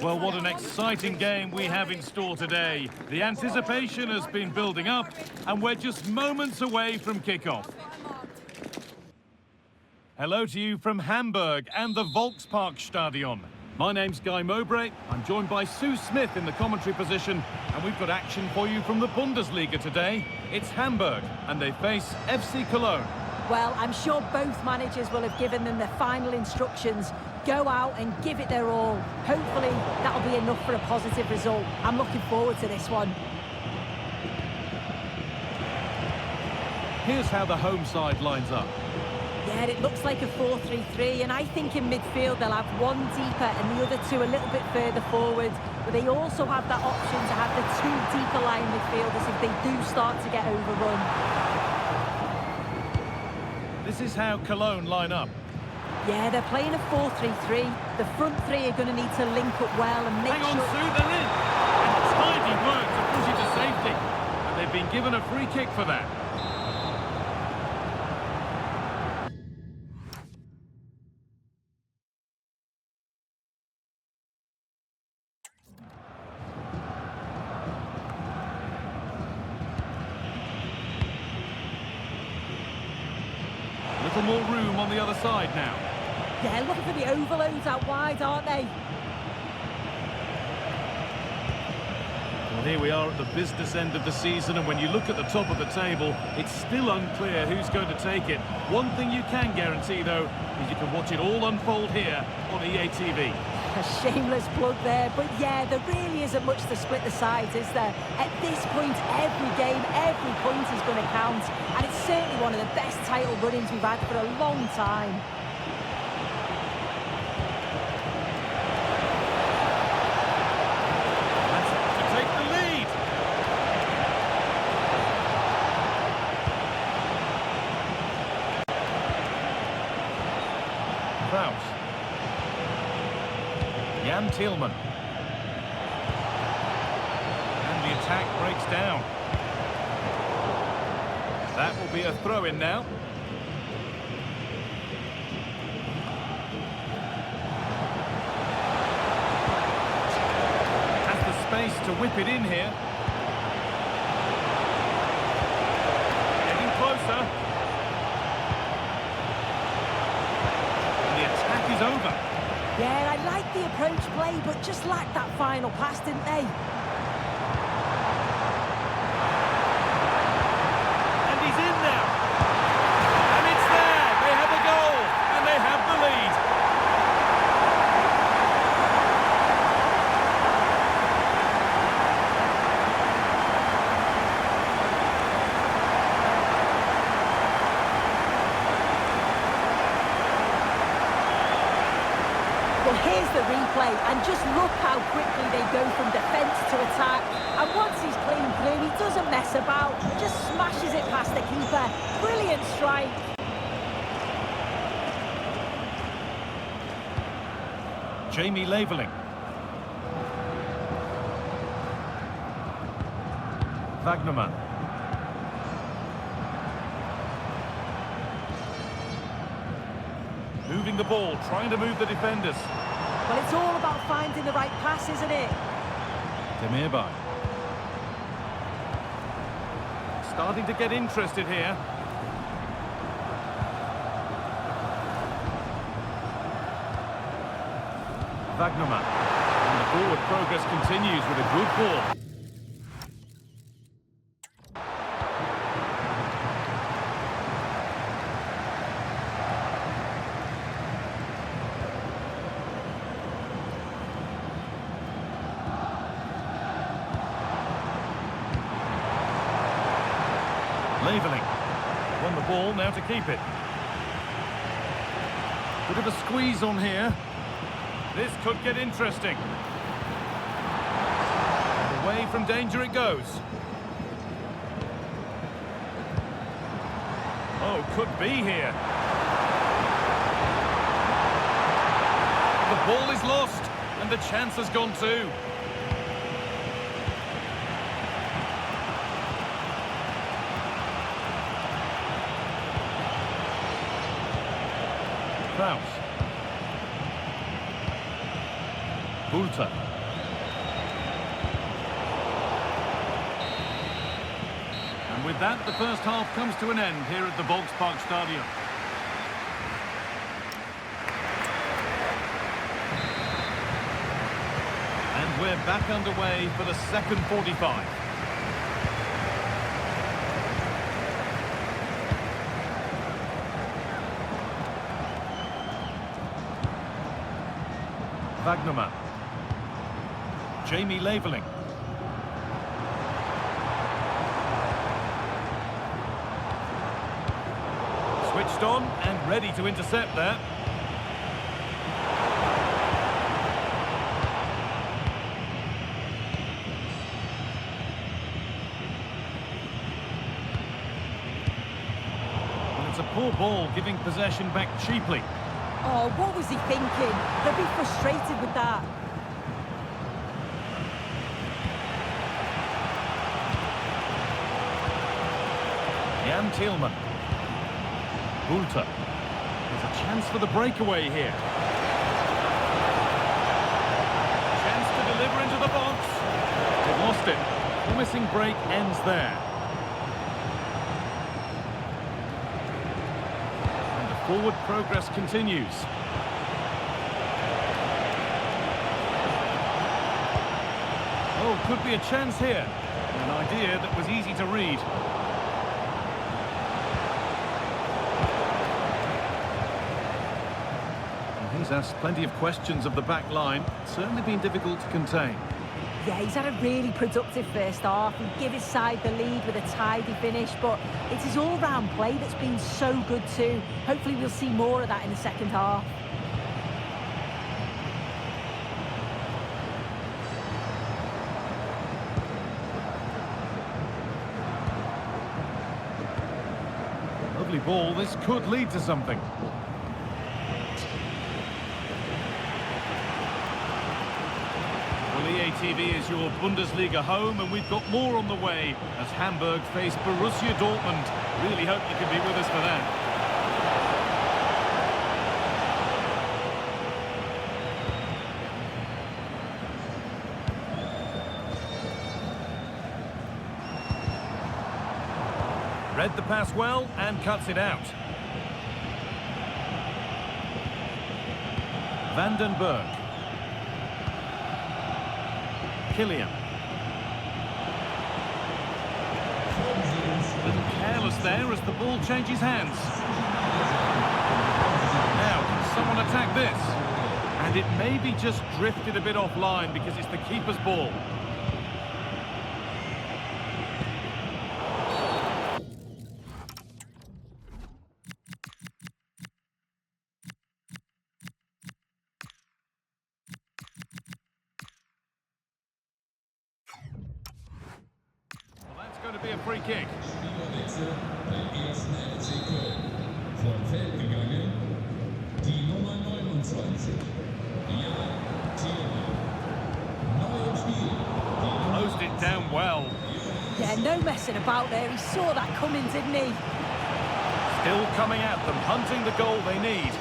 Well, what an exciting game we have in store today. The anticipation has been building up, and we're just moments away from kickoff. Hello to you from Hamburg and the Volksparkstadion. My name's Guy Mowbray. I'm joined by Sue Smith in the commentary position, and we've got action for you from the Bundesliga today. It's Hamburg, and they face FC Cologne. Well, I'm sure both managers will have given them their final instructions. Go out and give it their all. Hopefully, that'll be enough for a positive result. I'm looking forward to this one. Here's how the home side lines up. Yeah, it looks like a 4-3-3, and I think in midfield they'll have one deeper and the other two a little bit further forward. But they also have that option to have the two deeper line midfielders if they do start to get overrun. This is how Cologne line up. Yeah, they're playing a 4-3-3. The front three are going to need to link up well and make Hang on, sure... Sue, they're in! And tidy work to push it to safety. And they've been given a free kick for that. A little more room on the other side now. Yeah, looking for the overloads out wide, aren't they? Well, here we are at the business end of the season, and when you look at the top of the table, it's still unclear who's going to take it. One thing you can guarantee, though, is you can watch it all unfold here on EA TV. A shameless plug there, but yeah, there really isn't much to split the sides, is there? At this point, every game, every point is going to count, and it's certainly one of the best title run-ins we've had for a long time. Tillman. And the attack breaks down. That will be a throw-in now. Has the space to whip it in here. Getting closer. And the attack is over. Yeah, I like the approach play, but just lacked that final pass, didn't they? And he's in now. And it's there. They have a goal, and they have the lead. Well, here's the replay, and just look how quickly they go from defence to attack. And once he's clean through, he doesn't mess about, just smashes it past the keeper. Brilliant strike. Jamie Laveling. Wagnerman. Moving the ball, trying to move the defenders. Well, it's all about finding the right pass, isn't it? Demirbay. Starting to get interested here. Wagnerman. And the forward progress continues with a good ball. Leveling. Won the ball, now to keep it. Bit of a squeeze on here. This could get interesting. And away from danger it goes. Oh, could be here. The ball is lost, and the chance has gone too. Kraus. Bulter. And with that, the first half comes to an end here at the Volkspark Stadium. And we're back underway for the second 45. Wagnerman. Jamie Leveling. Switched on and ready to intercept there. Well, it's a poor ball, giving possession back cheaply. Oh, what was he thinking? He'll be frustrated with that. Jan Thielmann. Bulter. There's a chance for the breakaway here. Chance to deliver into the box. They've lost it. Promising break ends there. And the forward progress continues. Oh, could be a chance here. An idea that was easy to read. He's asked plenty of questions of the back line. Certainly been difficult to contain. Yeah, he's had a really productive first half and give his side the lead with a tidy finish, but it's his all-round play that's been so good too. Hopefully we'll see more of that in the second half. Lovely ball. This could lead to something. EATV is your Bundesliga home, and we've got more on the way as Hamburg face Borussia Dortmund. Really hope you can be with us for that. Read the pass well and cuts it out. Vandenberg. Killian. A little careless there as the ball changes hands. Now, can someone attack this? And it maybe just drifted a bit offline because it's the keeper's ball. Going to be a free kick. Closed it down well. Yeah, no messing about there. He saw that coming, didn't he? Still coming at them, hunting the goal they need.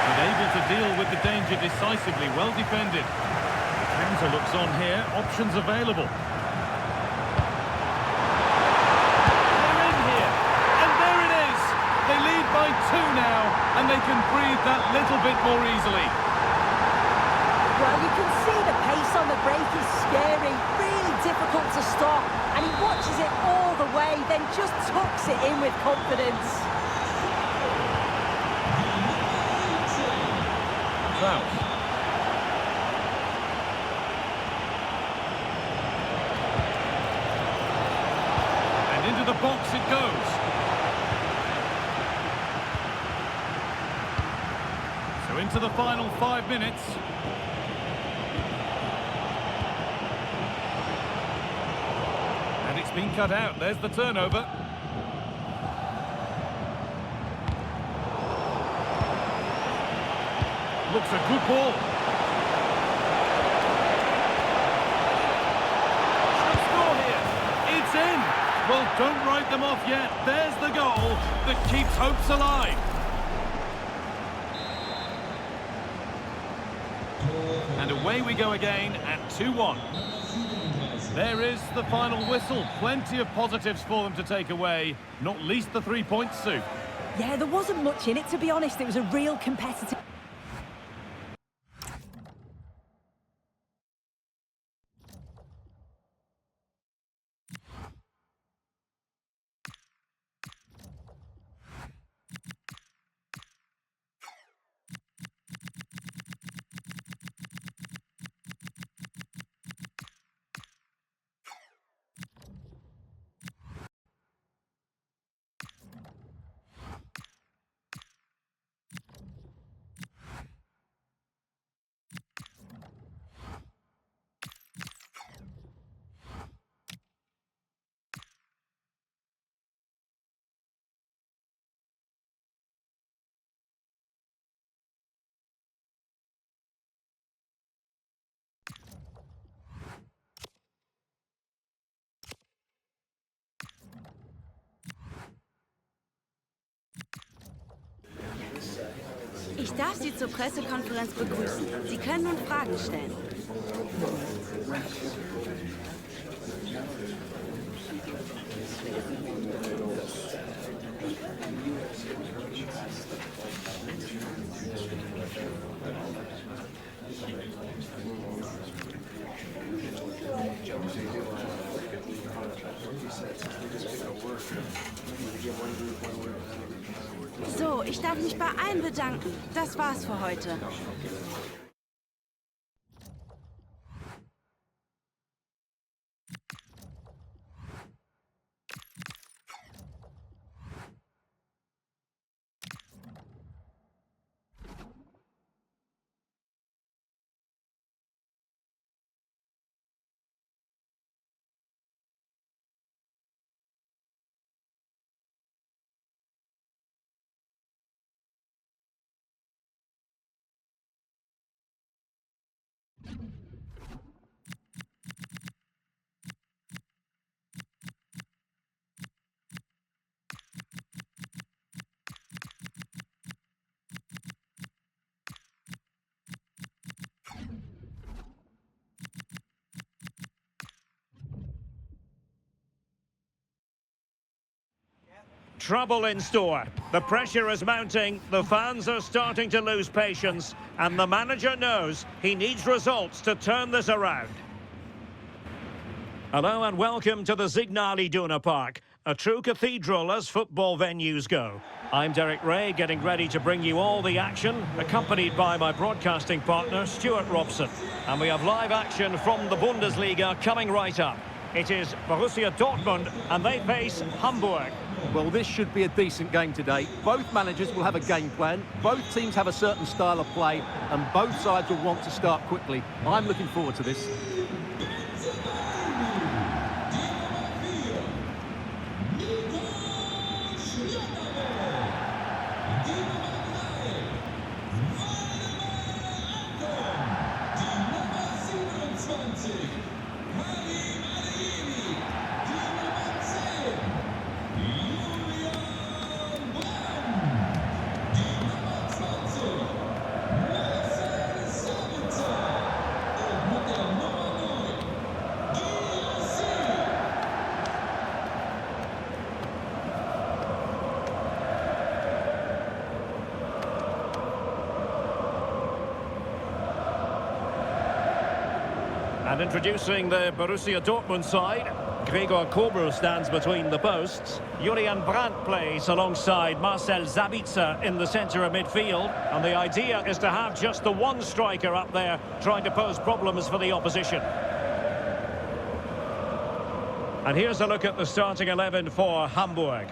But able to deal with the danger decisively, well defended. The counter looks on here, options available. By 2 now, and they can breathe that little bit more easily. Well, you can see the pace on the break is scary, really difficult to stop, and he watches it all the way, then just tucks it in with confidence. Kraus. the box it goes. So into the final 5 minutes. And it's been cut out. There's the turnover. Looks a good ball. Should score here. It's in. Well, don't write them off yet. There's the goal that keeps hopes alive. And away we go again at 2-1. There is the final whistle. Plenty of positives for them to take away, not least the 3 points, Sue. Yeah, there wasn't much in it, to be honest. It was a real competitive... Ich darf Sie zur Pressekonferenz begrüßen. Sie können nun Fragen stellen. So, ich darf mich bei allen bedanken. Das war's für heute. Trouble in store. The pressure is mounting, the fans are starting to lose patience, and the manager knows he needs results to turn this around. Hello and welcome to the Signal Iduna Park, a true cathedral as football venues go. I'm Derek Ray, getting ready to bring you all the action, accompanied by my broadcasting partner, Stuart Robson. And we have live action from the Bundesliga coming right up. It is Borussia Dortmund, and they face Hamburg. Well, this should be a decent game today. Both managers will have a game plan, both teams have a certain style of play, and both sides will want to start quickly. I'm looking forward to this. And introducing the Borussia Dortmund side, Gregor Kobel stands between the posts. Julian Brandt plays alongside Marcel Sabitzer in the centre of midfield. And the idea is to have just the one striker up there trying to pose problems for the opposition. And here's a look at the starting 11 for Hamburg.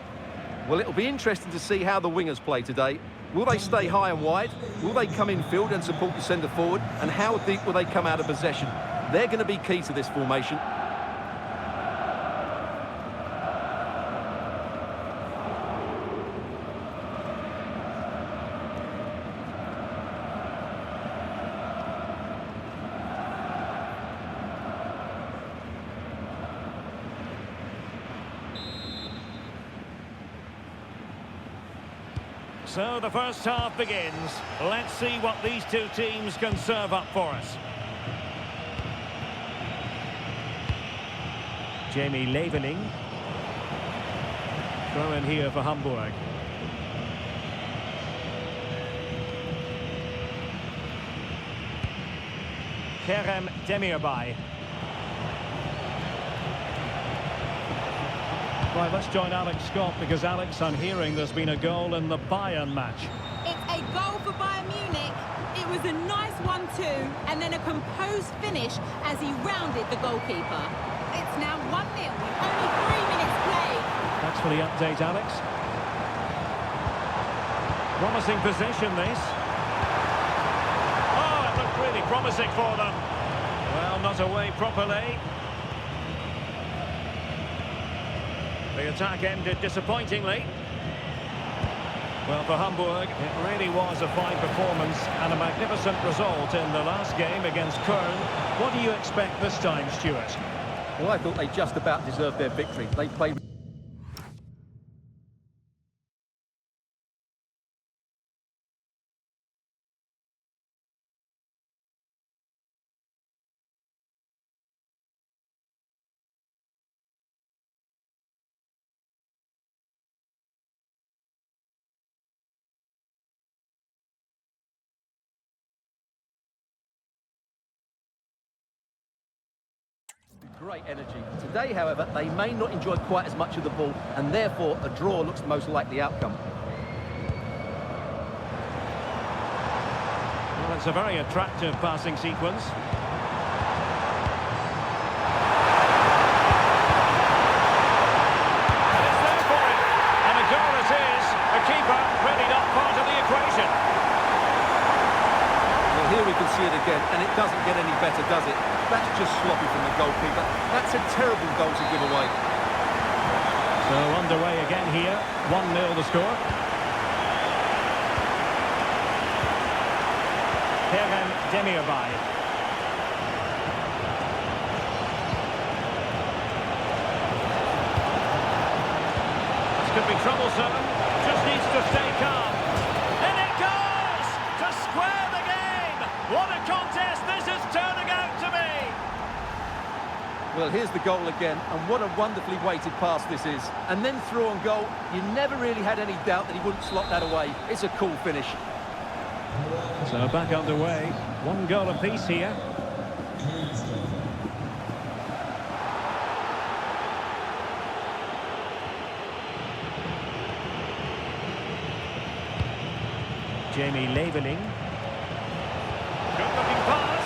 Well, it'll be interesting to see how the wingers play today. Will they stay high and wide? Will they come in field and support the centre forward? And how deep will they come out of possession? They're going to be key to this formation. So the first half begins. Let's see what these two teams can serve up for us. Jamie Leveling. Throw in here for Hamburg. Kerem Demirbay. Right, let's join Alex Scott because, Alex, I'm hearing there's been a goal in the Bayern match. It's a goal for Bayern Munich. It was a nice 1-2 and then a composed finish as he rounded the goalkeeper. It's now 1-0 with only 3 minutes played. Thanks for the update, Alex. Promising possession, this. Oh, it looked really promising for them. Well, not away properly. The attack ended disappointingly. Well, for Hamburg, it really was a fine performance and a magnificent result in the last game against Köln. What do you expect this time, Stuart? Well, I thought they just about deserved their victory. They played... Great energy. Today, however, they may not enjoy quite as much of the ball, and therefore a draw looks the most likely outcome. Well, it's a very attractive passing sequence. And it's there for it. And a goal it is. The keeper really not part of the equation. Well, here we can see it again, and it doesn't get any better, does it? That's just sloppy from the goalkeeper. That's a terrible goal to give away. So underway again here. 1-0 the score. Kerem Demirbay. This could be troublesome. Just needs to stay calm. And it goes! To square the game! What a contest this is turning out to be! Well, here's the goal again, and what a wonderfully weighted pass this is. And then through on goal, you never really had any doubt that he wouldn't slot that away. It's a cool finish. So back underway. 1 goal apiece here. Jamie Leveling. Good-looking pass.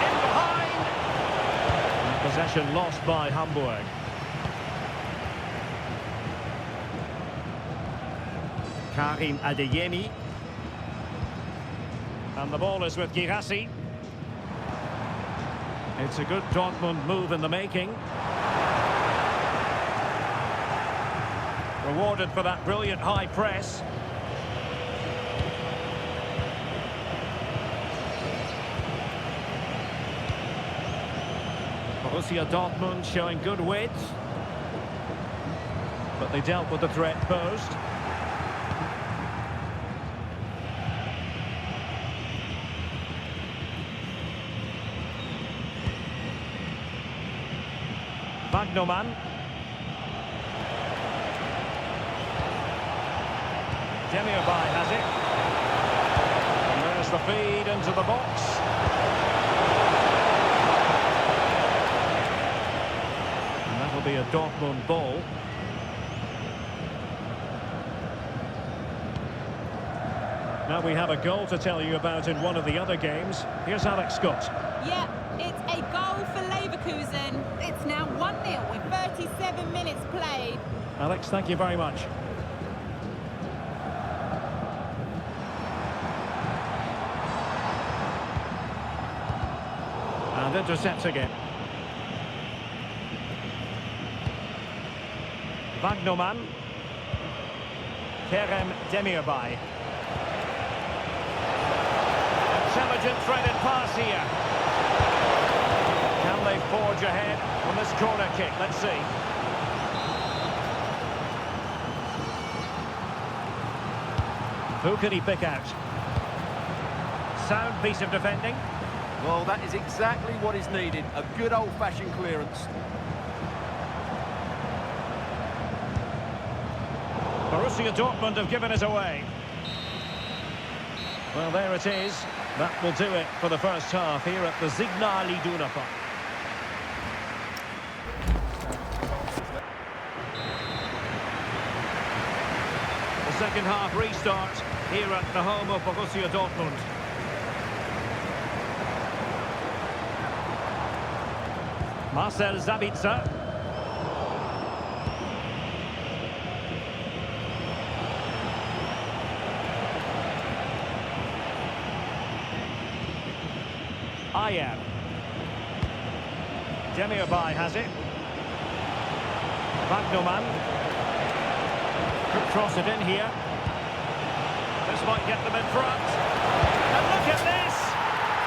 In behind. And possession lost by Hamburg. Karim Adeyemi. And the ball is with Girassi. It's a good Dortmund move in the making. Rewarded for that brilliant high press. Borussia Dortmund showing good wit. But they dealt with the threat posed. Magnoman. Demirbay has it. And there's the feed into the box. And that'll be a Dortmund ball. Now we have a goal to tell you about in one of the other games. Here's Alex Scott. Yeah, It's a goal for Leverkusen. It's now 1-0 with 37 minutes played. Alex, thank you very much. And intercepts again. Wagnerman. Kerem Demirbay. Intelligent threaded pass here. Can they forge ahead on this corner kick? Let's see. Who can he pick out? Sound piece of defending. Well, that is exactly what is needed. A good old-fashioned clearance. Borussia Dortmund have given us away. Well, there it is. That will do it for the first half here at the Iduna Park. The second half restart here at the home of Borussia Dortmund. Marcel Sabitzer. Ayer. Demirbay has it. Wagnerman. Could cross it in here. This might get them in front. And look at this!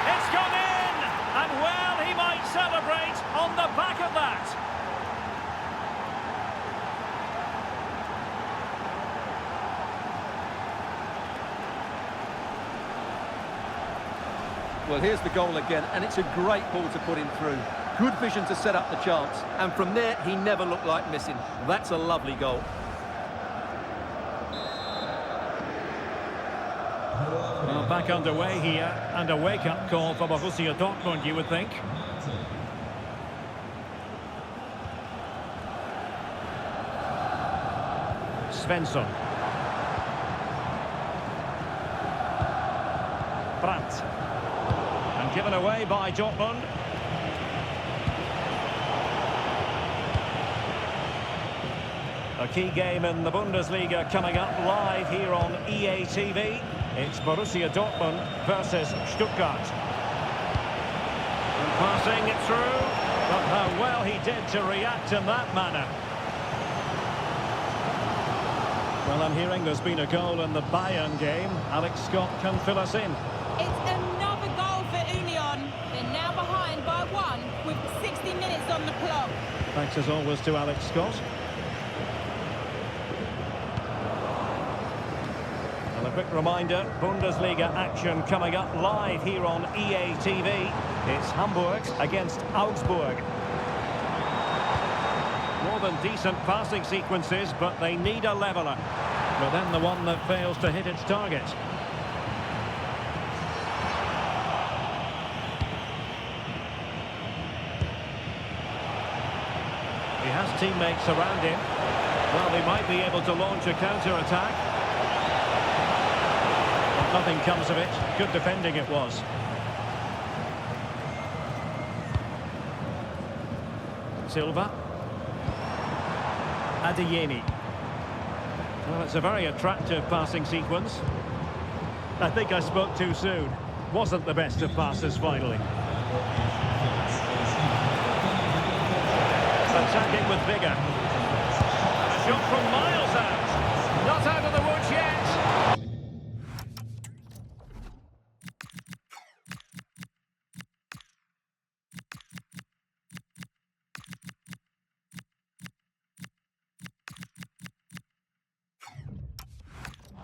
It's gone in! And well, he might celebrate on the back of that. Well, here's the goal again, and it's a great ball to put him through. Good vision to set up the chance, and from there, he never looked like missing. That's a lovely goal. Well, back underway here, and a wake-up call for Borussia Dortmund, you would think. Svensson. Brandt. And given away by Dortmund. A key game in the Bundesliga coming up live here on EA TV. It's Borussia Dortmund versus Stuttgart. And passing it through, but how well he did to react in that manner. Well, I'm hearing there's been a goal in the Bayern game. Alex Scott can fill us in. It's another goal for Union. They're now behind by 1 with 60 minutes on the clock. Thanks as always to Alex Scott. And a quick reminder, Bundesliga action coming up live here on EA TV. It's Hamburg against Augsburg. More than decent passing sequences, but they need a leveller. But then the one that fails to hit its target. He has teammates around him. Well, they might be able to launch a counter-attack. But nothing comes of it. Good defending it was. Silva. Adeyemi. Well, it's a very attractive passing sequence. I think I spoke too soon. Wasn't the best of passes finally. Attacking with vigour. And a shot from miles out. Not out of the woods yet.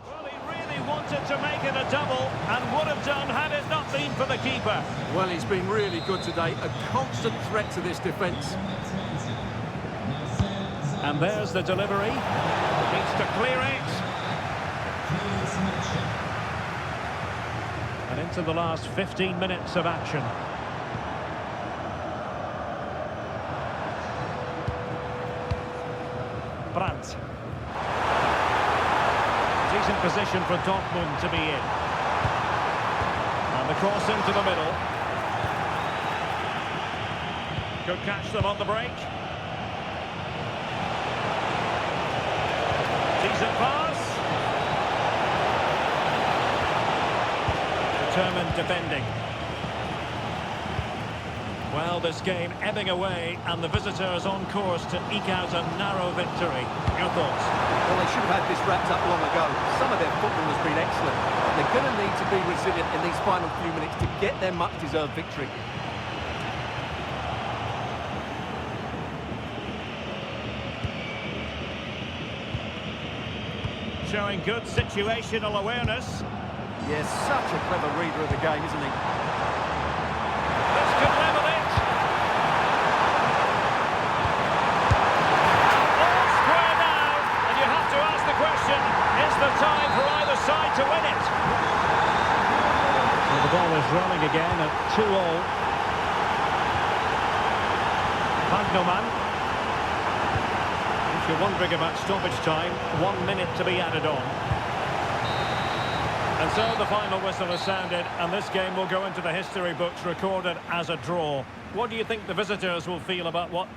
Well, he really wanted to make it a double and would have done had it not been for the keeper. Well, he's been really good today. A constant threat to this defence. And there's the delivery. Needs to clear it. And into the last 15 minutes of action. Brandt. Decent position for Dortmund to be in. And the cross into the middle. Could catch them on the break. Decent pass. Determined defending. Well, this game ebbing away, and the visitors on course to eke out a narrow victory. Your thoughts? Well, they should have had this wrapped up long ago. Some of their football has been excellent. They're going to need to be resilient in these final few minutes to get their much-deserved victory. Showing good situational awareness. Yes, such a clever reader of the game, isn't he? This could level it. All square now, and you have to ask the question, is the time for either side to win it? Well, the ball is rolling again at 2-all. Pagnoman. If you're wondering about stoppage time, 1 minute to be added on. And so the final whistle has sounded, and this game will go into the history books recorded as a draw. What do you think the visitors will feel about what...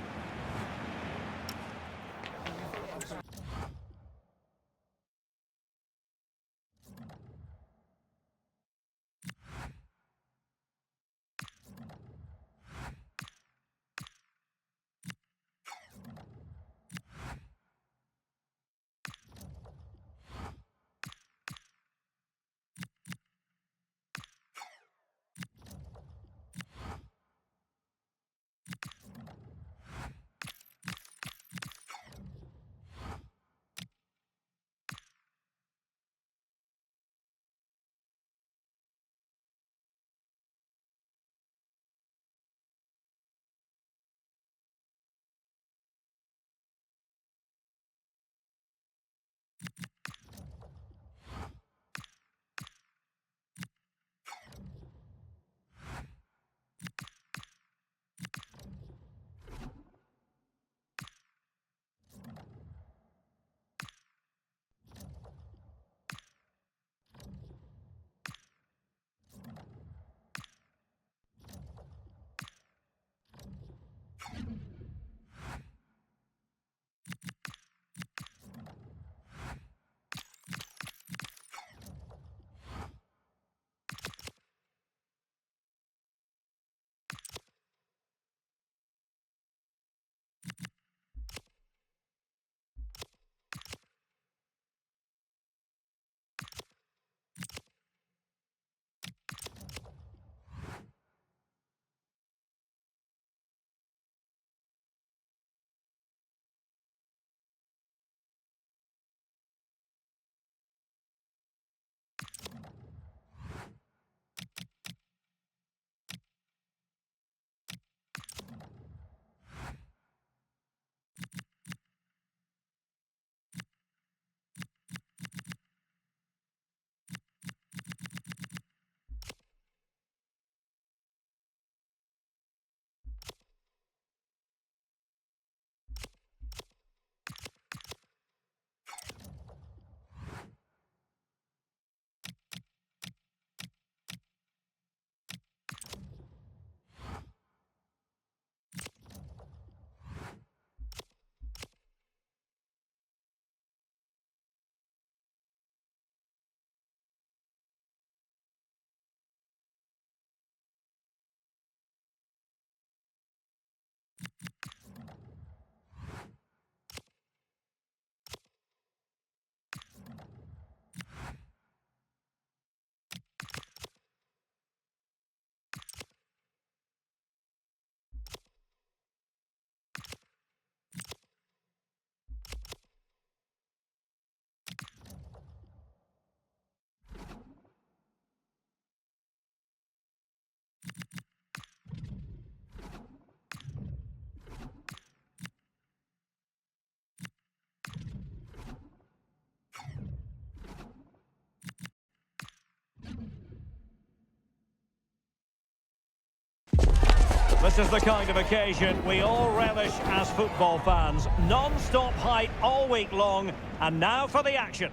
This is the kind of occasion we all relish as football fans. Non-stop hype all week long, and now for the action.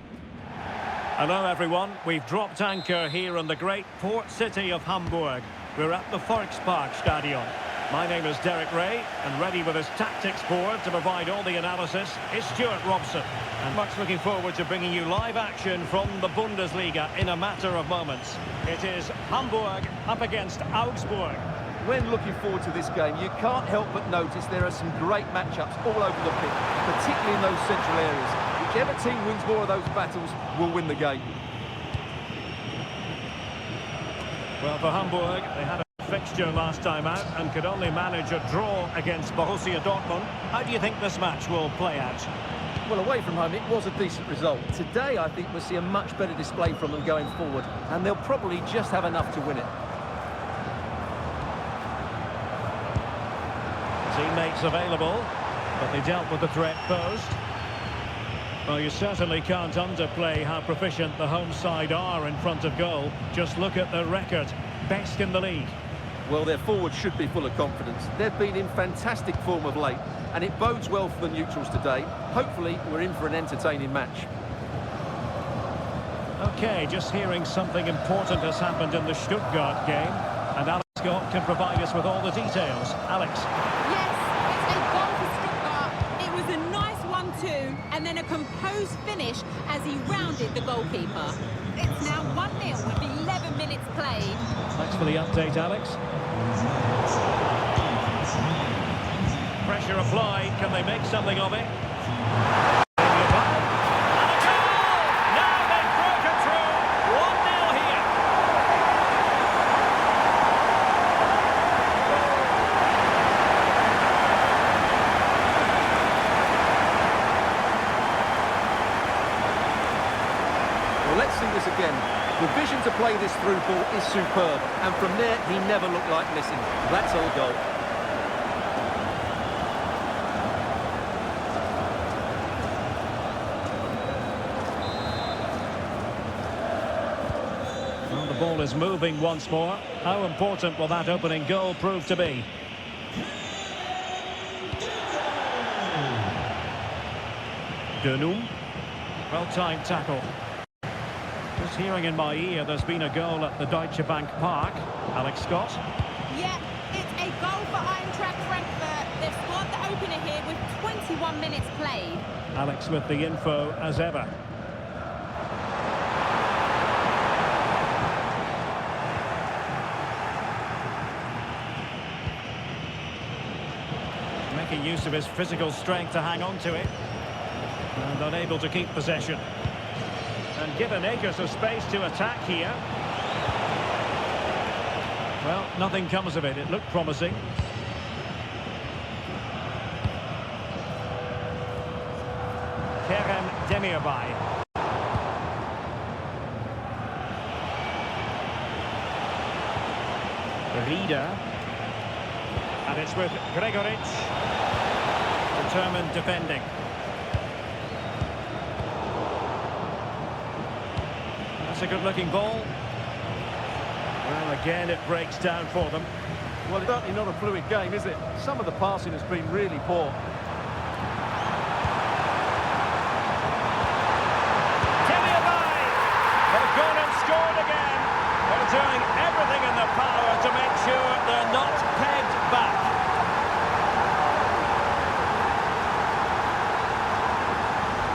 Hello everyone, we've dropped anchor here in the great port city of Hamburg. We're at the Volksparkstadion. My name is Derek Ray, and ready with his tactics board to provide all the analysis is Stuart Robson. And much looking forward to bringing you live action from the Bundesliga in a matter of moments. It is Hamburg up against Augsburg. When looking forward to this game, you can't help but notice there are some great matchups all over the pitch, particularly in those central areas. Whichever team wins more of those battles will win the game. Well, for Hamburg, they had a fixture last time out and could only manage a draw against Borussia Dortmund. How do you think this match will play out? Well, away from home, it was a decent result. Today, I think we'll see a much better display from them going forward, and they'll probably just have enough to win it. Teammates available, but they dealt with the threat posed. Well, you certainly can't underplay how proficient the home side are in front of goal. Just look at the record, best in the league. Well, their forwards should be full of confidence. They've been in fantastic form of late, and it bodes well for the neutrals today. Hopefully, we're in for an entertaining match. Okay, just hearing something important has happened in the Stuttgart game, and Alex Scott can provide us with all the details. Alex. Yes, it's a goal for Stuttgart. It was a nice 1-2 and then a composed finish as he rounded the goalkeeper. It's now 1-0 with 11 minutes played. Thanks for the update, Alex. Pressure applied. Can they make something of it? Let's see this again. The vision to play this through ball is superb, and from there he never looked like missing. That's all goal. Well, the ball is moving once more. How important will that opening goal prove to be? Iduna. Well-timed tackle. Just hearing in my ear, there's been a goal at the Deutsche Bank Park. Alex Scott. Yeah, it's a goal for Eintracht Frankfurt. They've scored the opener here with 21 minutes played. Alex with the info as ever. Making use of his physical strength to hang on to it. And unable to keep possession. And given acres of space to attack here. Well, nothing comes of it. It looked promising. Kerem Demirbay. Reader. And it's with Gregoritsch. Determined defending. That's a good-looking ball. Well, again, it breaks down for them. Well, it's certainly not a fluid game, is it? Some of the passing has been really poor. Demirbay! They've gone and scored again. They're doing everything in their power to make sure they're not pegged back.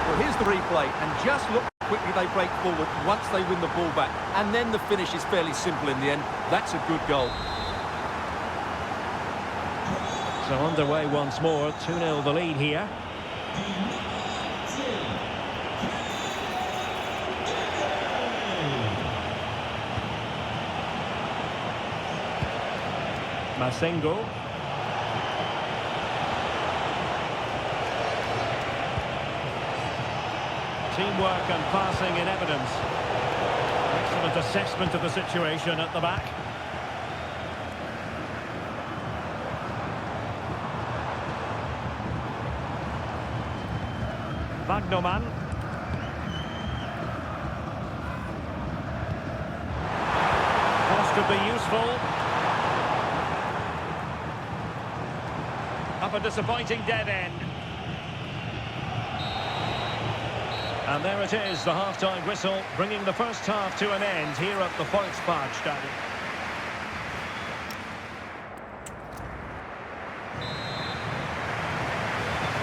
Well, here's the replay, and just look quickly they break forward once they win the ball back, and then the finish is fairly simple in the end. That's a good goal. So underway once more, 2-0 the lead here. Masengo. Teamwork and passing in evidence. Excellent assessment of the situation at the back. Magnoman. Cross could be useful. Up a disappointing dead end. And there it is, the half-time whistle, bringing the first half to an end here at the Volksparkstadion.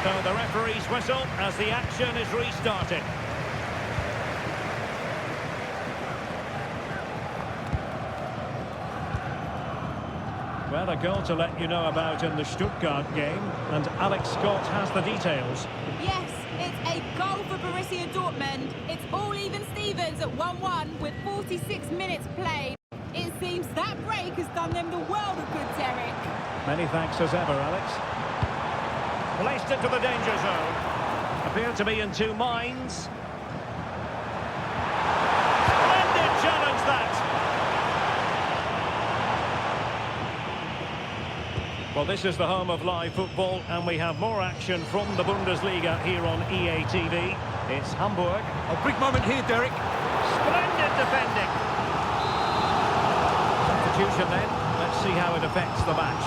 So the referee's whistle as the action is restarted. Well, a goal to let you know about in the Stuttgart game, and Alex Scott has the details. Yes, it's a goal for Borussia Dortmund. It's all even Stevens at 1-1 with 46 minutes played. It seems that break has done them the world of good, Derek. Many thanks as ever, Alex. Placed into the danger zone. Appear to be in two minds. Splendid challenge, that! Well, this is the home of live football, and we have more action from the Bundesliga here on EA TV. It's Hamburg. A big moment here, Derek. Splendid defending. Substitution then. Let's see how it affects the match.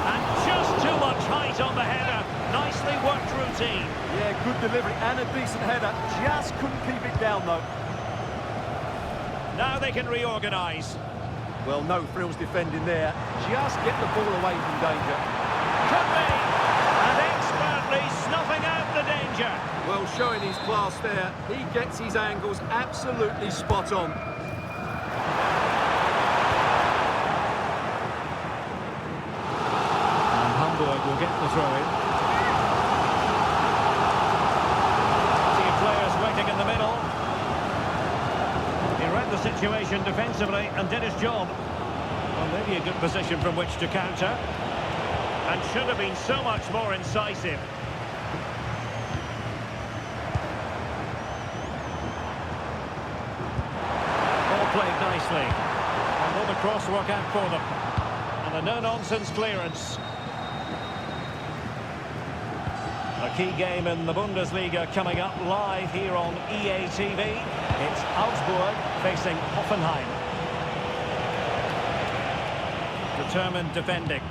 And just too much height on the header. Nicely worked routine. Yeah, good delivery and a decent header. Just couldn't keep it down, though. Now they can reorganise. Well, no frills defending there. Just get the ball away from danger. Could be. And expertly snuffing out the danger. Well, showing his class there. He gets his angles absolutely spot on. And Hamburg will get the throw-in. See players waiting in the middle. He read the situation defensively and did his job. Well, maybe a good position from which to counter. And should have been so much more incisive. All played nicely. And will the cross work out for them? And a no-nonsense clearance. A key game in the Bundesliga coming up live here on EA TV. It's Augsburg facing Hoffenheim. Determined defending.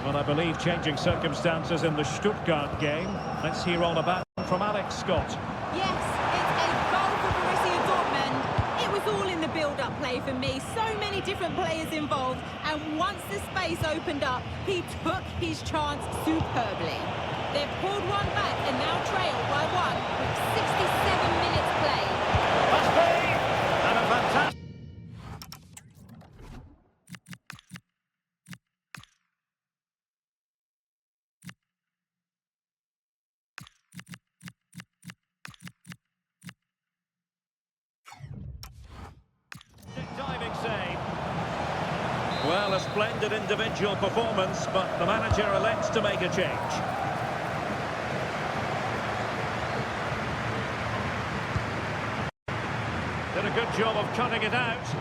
Well, I believe changing circumstances in the Stuttgart game. Let's hear all about it from Alex Scott. Yes, it's a goal for Borussia Dortmund. It was all in the build-up play for me. So many different players involved. And once the space opened up, he took his chance superbly. They've pulled one back and now trail by one with 67 minutes played. Must be! And a fantastic... diving save. Well, a splendid individual performance, but the manager elects to make a change. Did a good job of cutting it out.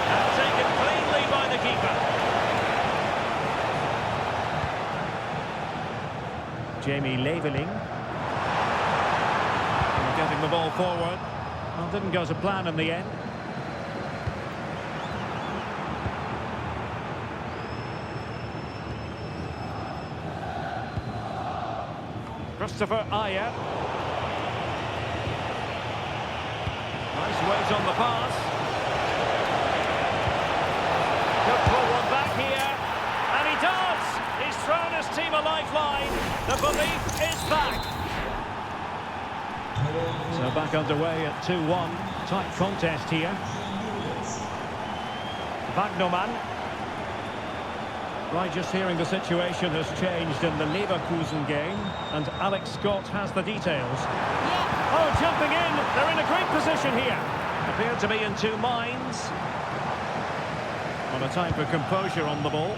And taken cleanly by the keeper. Jamie Leveling. Getting the ball forward. Well, didn't go to plan in the end. Christopher Ayer. Nice weight on the pass. Could pull one back here. And he does! He's thrown his team a lifeline. The belief is back. So back underway at 2-1. Tight contest here. Wagnerman. Right, just hearing the situation has changed in the Leverkusen game. And Alex Scott has the details. Yeah. Oh, jumping in. They're in a great position here. Appear to be in two minds. On a time for composure on the ball.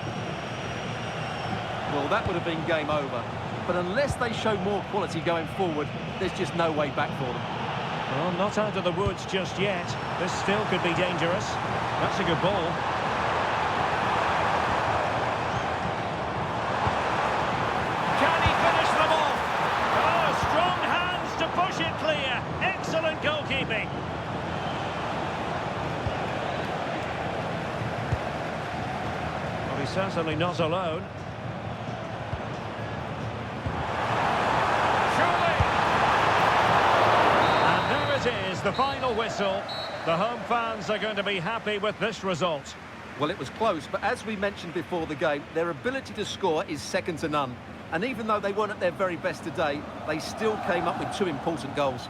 Well, that would have been game over. But unless they show more quality going forward, there's just no way back for them. Well, not out of the woods just yet. This still could be dangerous. That's a good ball. Can he finish them off? Oh, strong hands to push it clear. Excellent goalkeeping. Well, he's certainly not alone. Is the final whistle. The home fans are going to be happy with this result. Well, it was close, but as we mentioned before the game, their ability to score is second to none. And even though they weren't at their very best today, they still came up with 2 important goals.